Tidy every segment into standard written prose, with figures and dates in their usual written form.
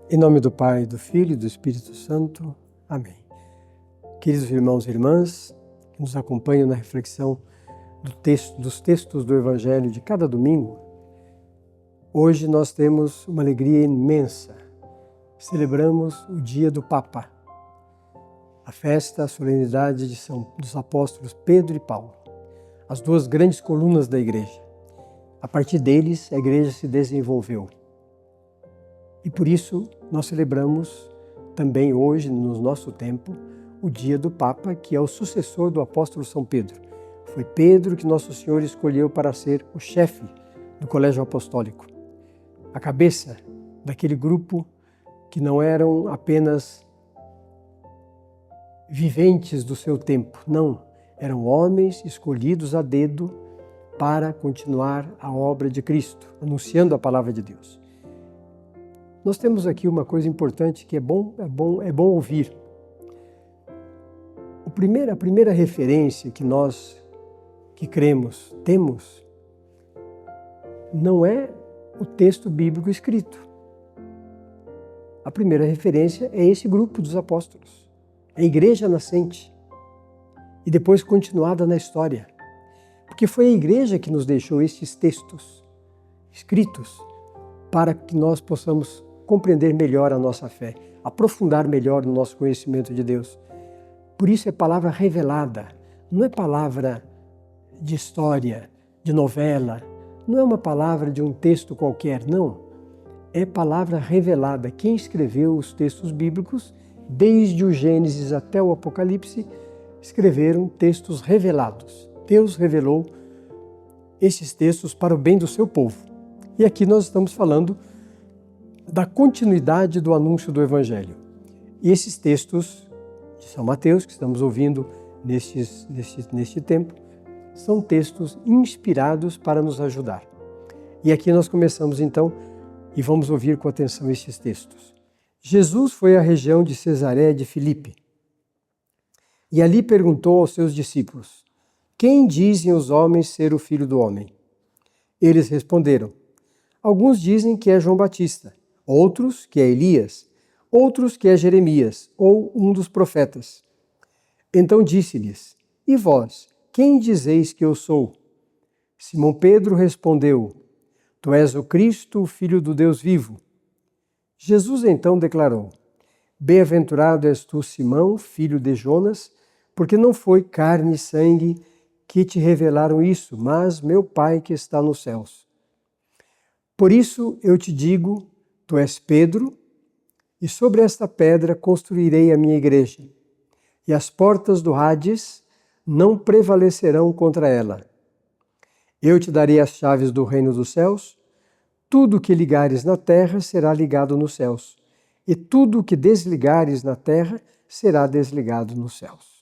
Em nome do Pai, do Filho e do Espírito Santo. Amém. Queridos irmãos e irmãs que nos acompanham na reflexão dos textos do Evangelho de cada domingo, hoje nós temos uma alegria imensa. Celebramos o dia do Papa, a festa, a solenidade dos apóstolos Pedro e Paulo, as duas grandes colunas da Igreja. A partir deles, a Igreja se desenvolveu. E por isso nós celebramos também hoje, no nosso tempo, o dia do Papa, que é o sucessor do apóstolo São Pedro. Foi Pedro que Nosso Senhor escolheu para ser o chefe do colégio apostólico, a cabeça daquele grupo que não eram apenas viventes do seu tempo, não, eram homens escolhidos a dedo para continuar a obra de Cristo, anunciando a palavra de Deus. Nós temos aqui uma coisa importante que é bom ouvir. A primeira referência que nós que cremos temos não é o texto bíblico escrito. A primeira referência é esse grupo dos apóstolos, a igreja nascente e depois continuada na história. Porque foi a igreja que nos deixou estes textos escritos para que nós possamos compreender melhor a nossa fé, aprofundar melhor no nosso conhecimento de Deus. Por isso é palavra revelada, não é palavra de história, de novela, não é uma palavra de um texto qualquer, não. É palavra revelada. Quem escreveu os textos bíblicos, desde o Gênesis até o Apocalipse, escreveram textos revelados. Deus revelou esses textos para o bem do seu povo. E aqui nós estamos falando da continuidade do anúncio do Evangelho. E esses textos de São Mateus, que estamos ouvindo neste tempo, são textos inspirados para nos ajudar. E aqui nós começamos então e vamos ouvir com atenção estes textos. Jesus foi à região de Cesareia de Filipe e ali perguntou aos seus discípulos: quem dizem os homens ser o Filho do Homem? Eles responderam: alguns dizem que é João Batista, outros que é Elias, outros que é Jeremias ou um dos profetas. Então disse-lhes: e vós, quem dizeis que eu sou? Simão Pedro respondeu: tu és o Cristo, o Filho do Deus vivo. Jesus então declarou: bem-aventurado és tu, Simão, filho de Jonas, porque não foi carne e sangue que te revelaram isso, mas meu Pai que está nos céus. Por isso eu te digo, tu és Pedro, e sobre esta pedra construirei a minha igreja, e as portas do Hades não prevalecerão contra ela. Eu te darei as chaves do reino dos céus. Tudo o que ligares na terra será ligado nos céus, e tudo o que desligares na terra será desligado nos céus.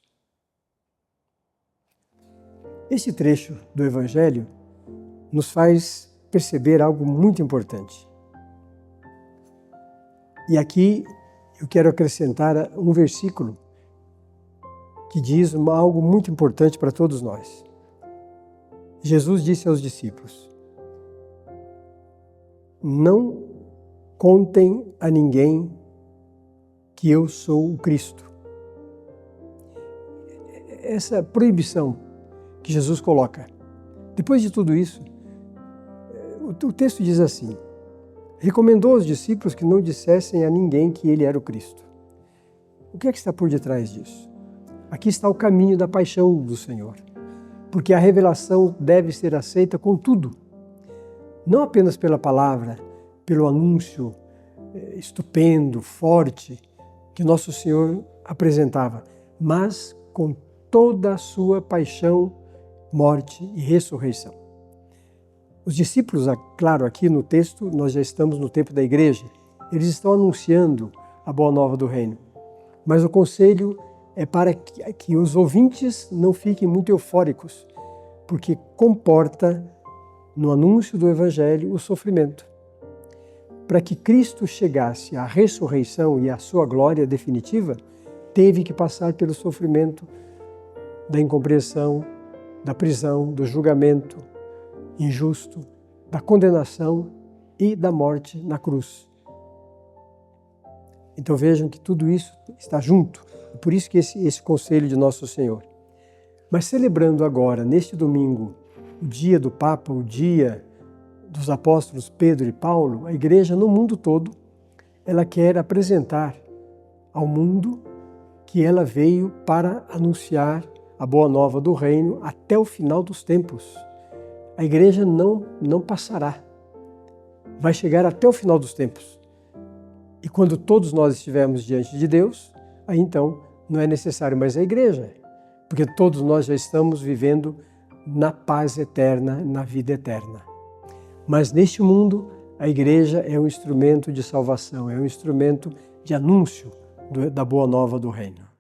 Esse trecho do Evangelho nos faz perceber algo muito importante. E aqui eu quero acrescentar um versículo que diz algo muito importante para todos nós. Jesus disse aos discípulos: não contem a ninguém que eu sou o Cristo. Essa proibição que Jesus coloca. Depois de tudo isso, o texto diz assim: recomendou aos discípulos que não dissessem a ninguém que ele era o Cristo. O que é que está por detrás disso? Aqui está o caminho da paixão do Senhor, porque a revelação deve ser aceita com tudo, não apenas pela palavra, pelo anúncio estupendo, forte, que Nosso Senhor apresentava, mas com toda a sua paixão, morte e ressurreição. Os discípulos, claro, aqui no texto, nós já estamos no tempo da igreja, eles estão anunciando a boa nova do reino. Mas o conselho é para que os ouvintes não fiquem muito eufóricos, porque comporta no anúncio do Evangelho o sofrimento. Para que Cristo chegasse à ressurreição e à sua glória definitiva, teve que passar pelo sofrimento da incompreensão, da prisão, do julgamento injusto, da condenação e da morte na cruz. Então vejam que tudo isso está junto. É por isso que esse conselho de Nosso Senhor. Mas celebrando agora, neste domingo, o dia do Papa, o dia dos apóstolos Pedro e Paulo, a Igreja no mundo todo, ela quer apresentar ao mundo que ela veio para anunciar a boa nova do reino até o final dos tempos. A Igreja não passará. Vai chegar até o final dos tempos. E quando todos nós estivermos diante de Deus, aí então não é necessário mais a Igreja, porque todos nós já estamos vivendo na paz eterna, na vida eterna. Mas neste mundo, a Igreja é um instrumento de salvação, é um instrumento de anúncio da boa nova do reino.